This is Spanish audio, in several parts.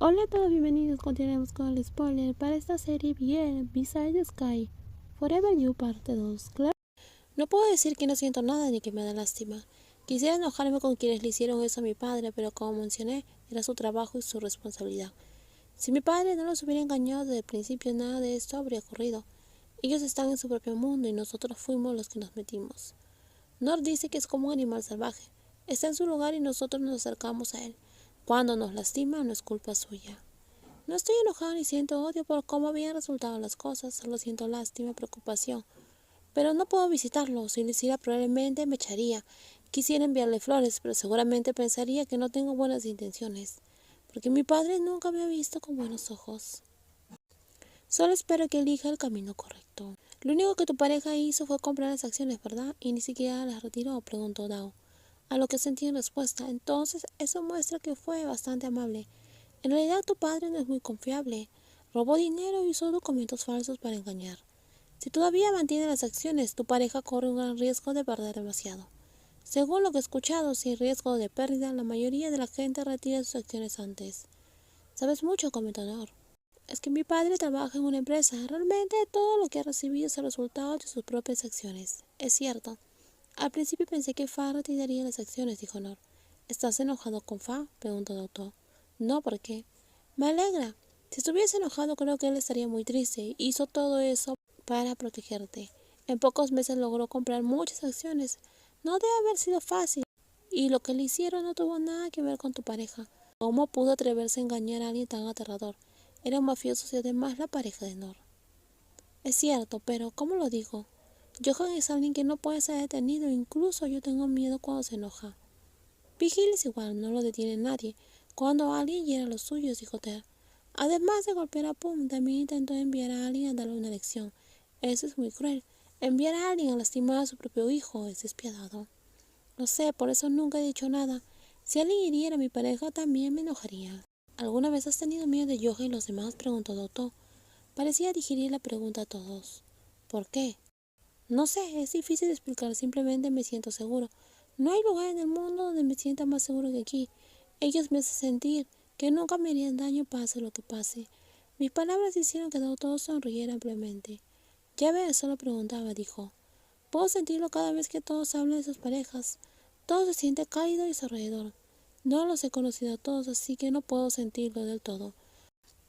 Hola a todos, bienvenidos. Continuemos con el spoiler para esta serie bien, Beside the Sky, Forever You parte 2. Claro. No puedo decir que no siento nada ni que me da lástima. Quisiera enojarme con quienes le hicieron eso a mi padre, pero como mencioné, era su trabajo y su responsabilidad. Si mi padre no los hubiera engañado desde el principio, nada de esto habría ocurrido. Ellos están en su propio mundo y nosotros fuimos los que nos metimos. Nor dice que es como un animal salvaje. Está en su lugar y nosotros nos acercamos a él. Cuando nos lastima, no es culpa suya. No estoy enojado ni siento odio por cómo habían resultado las cosas, solo siento lástima y preocupación. Pero no puedo visitarlo, si lo hiciera probablemente me echaría. Quisiera enviarle flores, pero seguramente pensaría que no tengo buenas intenciones, porque mi padre nunca me ha visto con buenos ojos. Solo espero que elija el camino correcto. Lo único que tu pareja hizo fue comprar las acciones, ¿verdad? Y ni siquiera las retiró, preguntó Dao. A lo que sentí en respuesta, entonces eso muestra que fue bastante amable. En realidad tu padre no es muy confiable. Robó dinero y usó documentos falsos para engañar. Si todavía mantiene las acciones, tu pareja corre un gran riesgo de perder demasiado. Según lo que he escuchado, sin riesgo de pérdida, la mayoría de la gente retira sus acciones antes. Sabes mucho, comentó Nor. Es que mi padre trabaja en una empresa. Realmente todo lo que ha recibido es el resultado de sus propias acciones. Es cierto. Al principio pensé que Fa retiraría las acciones, dijo Nor. ¿Estás enojado con Fa?, preguntó Doctor. No, ¿por qué? Me alegra. Si estuviese enojado creo que él estaría muy triste. Hizo todo eso para protegerte. En pocos meses logró comprar muchas acciones. No debe haber sido fácil. Y lo que le hicieron no tuvo nada que ver con tu pareja. ¿Cómo pudo atreverse a engañar a alguien tan aterrador? Era un mafioso y además la pareja de Nor. Es cierto, pero ¿cómo lo digo? Johan es alguien que no puede ser detenido. Incluso yo tengo miedo cuando se enoja. Vigil es igual, no lo detiene nadie. Cuando alguien hiera a los suyos, dijo Ter. Además de golpear a Pum, también intentó enviar a alguien a darle una lección. Eso es muy cruel. Enviar a alguien a lastimar a su propio hijo es despiadado. Lo sé, por eso nunca he dicho nada. Si alguien hiriera a mi pareja, también me enojaría. ¿Alguna vez has tenido miedo de Johan y los demás?, preguntó Doctor. Parecía digerir la pregunta a todos. ¿Por qué? No sé, es difícil de explicar, simplemente me siento seguro. No hay lugar en el mundo donde me sienta más seguro que aquí. Ellos me hacen sentir que nunca me harían daño pase lo que pase. Mis palabras hicieron que todos sonriera ampliamente. Ya ves, solo preguntaba, dijo. Puedo sentirlo cada vez que todos hablan de sus parejas. Todo se siente cálido y alrededor. No los he conocido a todos, así que no puedo sentirlo del todo.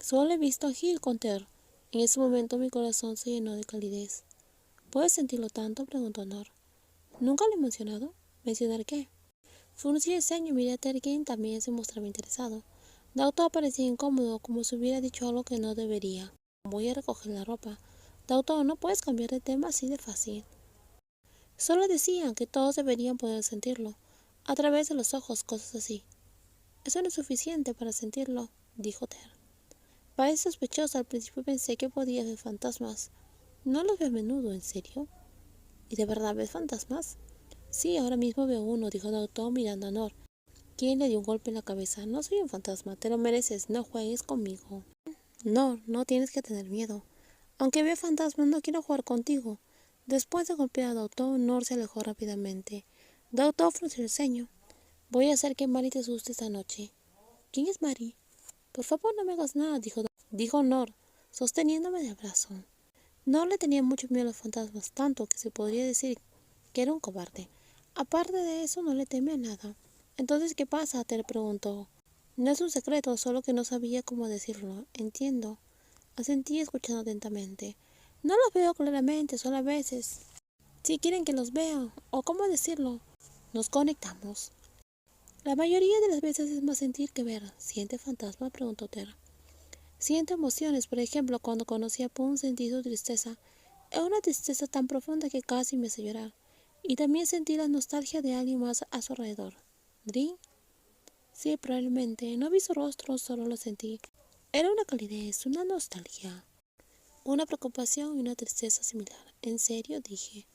Solo he visto a Gil con Ter. En ese momento mi corazón se llenó de calidez. ¿Puedes sentirlo tanto?, preguntó Nor. ¿Nunca lo he mencionado? ¿Mencionar qué? Fruncí el ceño y miré a Ter, quien también se mostraba interesado. Dauto parecía incómodo, como si hubiera dicho algo que no debería. Voy a recoger la ropa. Dauto, no puedes cambiar de tema así de fácil. Solo decían que todos deberían poder sentirlo, a través de los ojos, cosas así. Eso no es suficiente para sentirlo, dijo Ter. Parece sospechoso, al principio pensé que podías ver fantasmas. ¿No los ves a menudo, en serio? ¿Y de verdad ves fantasmas? Sí, ahora mismo veo uno, dijo Doctor mirando a Nor, quien le dio un golpe en la cabeza. No soy un fantasma, te lo mereces, no juegues conmigo. Nor, no tienes que tener miedo. Aunque vea fantasmas, no quiero jugar contigo. Después de golpear a Doctor, Nor se alejó rápidamente. Doctor frunció el ceño. Voy a hacer que Mari te asuste esta noche. ¿Quién es Mari? Por favor, no me hagas nada, dijo Nor, sosteniéndome del brazo. Nor le tenía mucho miedo a los fantasmas, tanto que se podría decir que era un cobarde. Aparte de eso, no le teme a nada. Entonces, ¿qué pasa?, te preguntó. No es un secreto, solo que no sabía cómo decirlo. Entiendo. Asentí escuchando atentamente. No los veo claramente, solo a veces. Si quieren que los vea, o cómo decirlo, nos conectamos. La mayoría de las veces es más sentir que ver. ¿Siente fantasma?, preguntó Ter. Siento emociones, por ejemplo, cuando conocí a Pum sentí su tristeza. Es una tristeza tan profunda que casi me hace llorar. Y también sentí la nostalgia de alguien más a su alrededor. ¿Dri? Sí, probablemente. No vi su rostro, solo lo sentí. Era una calidez, una nostalgia, una preocupación y una tristeza similar. ¿En serio?, dije.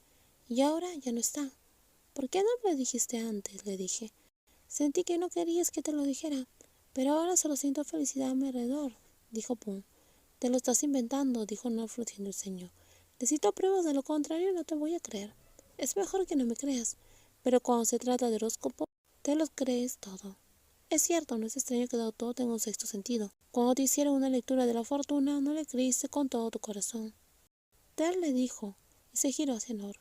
Y ahora ya no está. ¿Por qué no me lo dijiste antes?, le dije. Sentí que no querías que te lo dijera, pero ahora solo siento felicidad a mi alrededor, dijo Pum. Te lo estás inventando, dijo Nor frunciendo el ceño. Necesito pruebas, de lo contrario no te voy a creer. Es mejor que no me creas, pero cuando se trata de horóscopo, te los crees todo. Es cierto, no es extraño que todo tenga un sexto sentido. Cuando te hicieron una lectura de la fortuna, no le creíste con todo tu corazón. Ted le dijo, y se giró hacia Nor.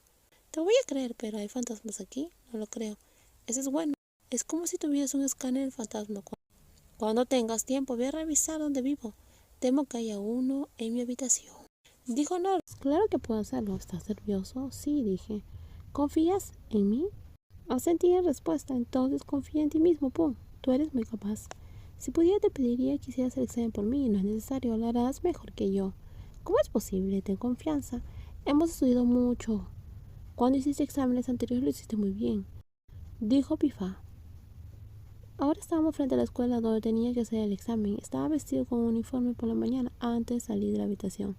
Te voy a creer, pero ¿hay fantasmas aquí? No lo creo. Eso es bueno. Es como si tuvieras un escáner del fantasma. Cuando tengas tiempo, ve a revisar dónde vivo. Temo que haya uno en mi habitación. Dijo Nor. Claro que puedo hacerlo. ¿Estás nervioso? Sí, dije. ¿Confías en mí? Asentí en respuesta. Entonces confía en ti mismo, Pum. Tú eres muy capaz. Si pudiera te pediría que hicieras el examen por mí. No es necesario. Lo harás mejor que yo. ¿Cómo es posible? Ten confianza. Hemos estudiado mucho. Cuando hiciste exámenes anteriores lo hiciste muy bien, dijo Pifá. Ahora estábamos frente a la escuela donde tenía que hacer el examen. Estaba vestido con un uniforme por la mañana antes de salir de la habitación.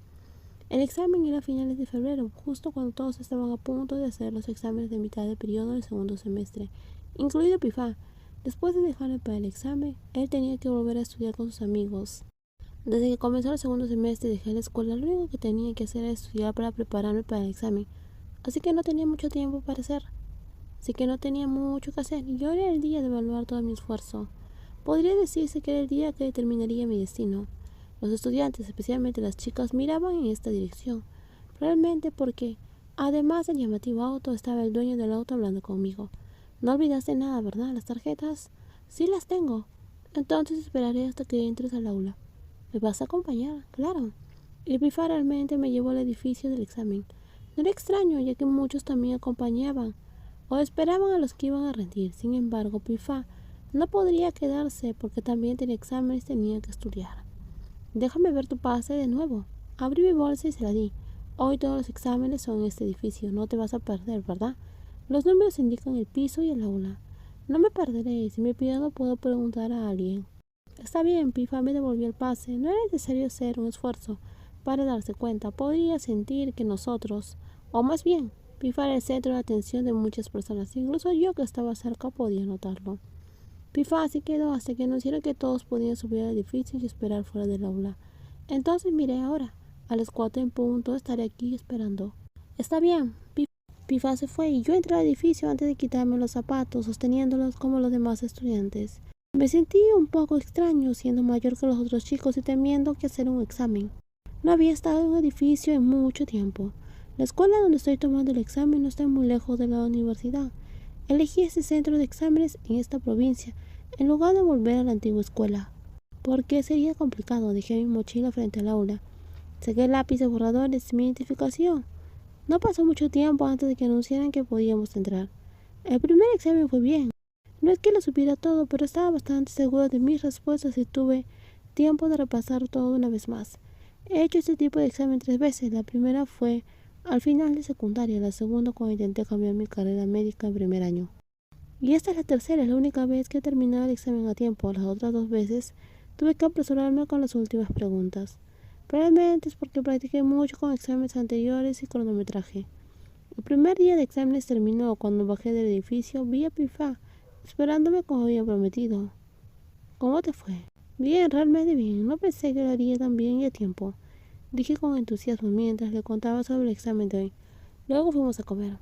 El examen era a finales de febrero, justo cuando todos estaban a punto de hacer los exámenes de mitad de periodo del segundo semestre, incluido Pifá. Después de dejarme para el examen, él tenía que volver a estudiar con sus amigos. Desde que comenzó el segundo semestre y dejé la escuela, lo único que tenía que hacer era estudiar para prepararme para el examen. Así que no tenía mucho tiempo para hacer. Así que no tenía mucho que hacer. Y hoy era el día de evaluar todo mi esfuerzo. Podría decirse que era el día que determinaría mi destino. Los estudiantes, especialmente las chicas, miraban en esta dirección. Probablemente porque, además del llamativo auto, estaba el dueño del auto hablando conmigo. No olvidaste nada, ¿verdad? ¿Las tarjetas? Sí las tengo. Entonces esperaré hasta que entres al aula. ¿Me vas a acompañar? Claro. Y Pifá realmente me llevó al edificio del examen. No era extraño, ya que muchos también acompañaban o esperaban a los que iban a rendir. Sin embargo, Pifá no podría quedarse porque también tenía exámenes y tenía que estudiar. Déjame ver tu pase de nuevo. Abrí mi bolsa y se la di. Hoy todos los exámenes son en este edificio. No te vas a perder, ¿verdad? Los números indican el piso y el aula. No me perderé. Si me piden no puedo preguntar a alguien. Está bien, Pifá me devolvió el pase. No era necesario hacer un esfuerzo para darse cuenta. Podía sentir que nosotros, o más bien, Pifá era el centro de atención de muchas personas. Incluso yo que estaba cerca podía notarlo. Pifá se quedó hasta que anunciaron que todos podían subir al edificio y esperar fuera del aula. Entonces miré ahora. A las 4 en punto estaré aquí esperando. Está bien. Pifá se fue y yo entré al edificio antes de quitarme los zapatos, sosteniéndolos como los demás estudiantes. Me sentí un poco extraño siendo mayor que los otros chicos y temiendo que hacer un examen. No había estado en un edificio en mucho tiempo. La escuela donde estoy tomando el examen no está muy lejos de la universidad. Elegí este centro de exámenes en esta provincia, en lugar de volver a la antigua escuela. Porque sería complicado. Dejé mi mochila frente al aula. Saqué el lápiz de borradores y mi identificación. No pasó mucho tiempo antes de que anunciaran que podíamos entrar. El primer examen fue bien. No es que lo supiera todo, pero estaba bastante seguro de mis respuestas y tuve tiempo de repasar todo una vez más. He hecho este tipo de examen 3 veces. La primera fue al final de secundaria, la segunda cuando intenté cambiar mi carrera médica en primer año. Y esta es la tercera, es la única vez que he terminado el examen a tiempo. Las otras 2 veces tuve que apresurarme con las últimas preguntas. Probablemente es porque practiqué mucho con exámenes anteriores y cronometraje. El primer día de exámenes terminó. Cuando bajé del edificio vi a Pifá esperándome como había prometido. ¿Cómo te fue? Bien, realmente bien. No pensé que lo haría tan bien y a tiempo, dije con entusiasmo mientras le contaba sobre el examen de hoy. Luego fuimos a comer.